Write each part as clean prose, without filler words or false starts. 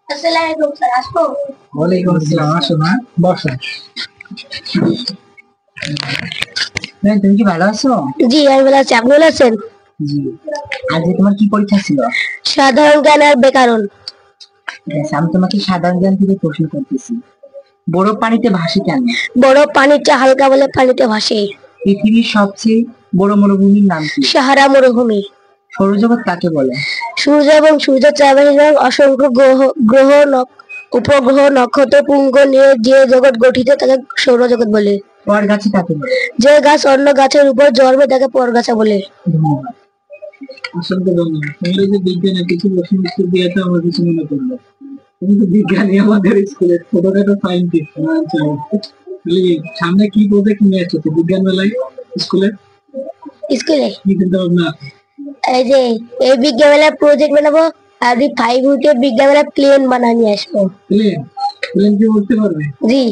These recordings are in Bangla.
আসসালামু স্যার, আসবো? ওয়ালাইকুম আসসালাম। আসো না, বসো। তুমি কি ভালো আছো? জি, আমি ভালো আছি। আপনি ভালো আছেন? জি। আজকে তোমার কি পরীক্ষা ছিল? সাধারণ জ্ঞান আর ব্যাকরণ। ঠিক আছে, আমি তোমাকে সাধারণ জ্ঞান থেকে প্রশ্ন করতেছি। বরফ পানিতে ভাসে কেন? বড় পানিতে হালকা বলে পানিতে ভাসে। পৃথিবীর সবচেয়ে বড় মরুভূমির নাম কি? সাহারা মরুভূমি। সৌরজগৎ কাকে বলে? সূর্য এবং সূর্যের চারপাশে অসংখ্য গ্রহ গ্রহ উপগ্রহ নক্ষত্র পুঞ্জ নিয়ে যে জগৎ গঠিত তাকে সৌরজগৎ বলে। পরগাছা কাকে বলে? যে গাছ অন্য গাছের উপর জন্মে তাকে পরগাছা বলে। ধন্যবাদ। অসংখ্য ধন্যবাদ। তোমার এই যে বিজ্ঞানের কিছু প্রশ্ন উত্তর দিয়ে তো আমার কিছু মনে পড়লো। তুমি তো বিজ্ঞানী, আমাদের স্কুলে ছোটখাটো সায়েন্টিস্ট। সামনে কি প্রজেক্ট নিয়ে আসছো বিজ্ঞান মেলায় স্কুলে? স্কুলে কি চিন্তা ভাবনা? এই যে এই বিজ্ঞান মেলায় প্রজেক্ট বানাবো, আর 5 উঠে বিজ্ঞান মেলায় প্লেন বানিয়ে নিয়ে আসবো। প্লেন? প্লেন কি উঠতে পারবে? জি।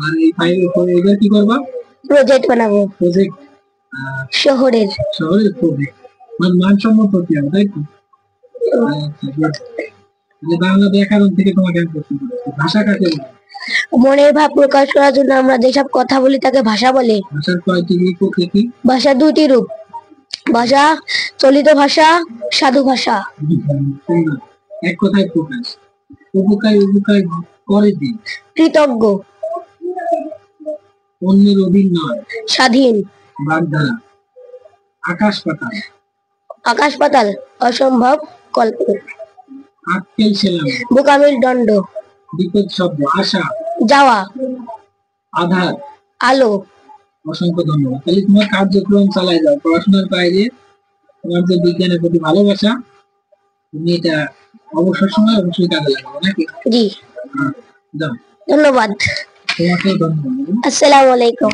আর এই ফাইভ এবার কি করবা? প্রজেক্ট বানাবো প্রজেক্ট? শহরের। শহরের প্রজেক্ট মানে মানসম্মত হতে হবে, তাই তো? আচ্ছা, good. যে বাংলা ব্যাকরণ থেকে তোমাকে আমি প্রশ্ন করছি, ভাষা কাকে বলে? মনের ভাব প্রকাশ করার জন্য আমরা যেসব কথা বলি তাকে ভাষা বলে। ভাষার কয়টি রূপ ও কি কি? ভাষা দুটি রূপ, ভাষা চলিত ভাষা, সাধু ভাষা। সুন্দর। এক কথায় প্রকাশ। উপকার উপকার করে দিন। কৃতজ্ঞ। অন্যের অধীন নয়। স্বাধীন। বাগধারা। আকাশ পাতাল। আকাশ পাতাল অসম্ভব কল্প। আক্কেল সেলাম। বোকামির দণ্ড। বিপদ শব্দ। আশা। যাওয়া। আধার। আলো। অসংখ্য ধন্যবাদ। তাহলে তোমার কার্যক্রম চালাই যাও, পড়াশোনার বাইরে তোমার যে বিজ্ঞানের প্রতি ভালোবাসা, তুমি এটা অবসর সময় অবশ্যই কাজে লাগাবে, নাকি? জি। যাও। ধন্যবাদ। তোমাকেও ধন্যবাদ। আসসালামু আলাইকুম।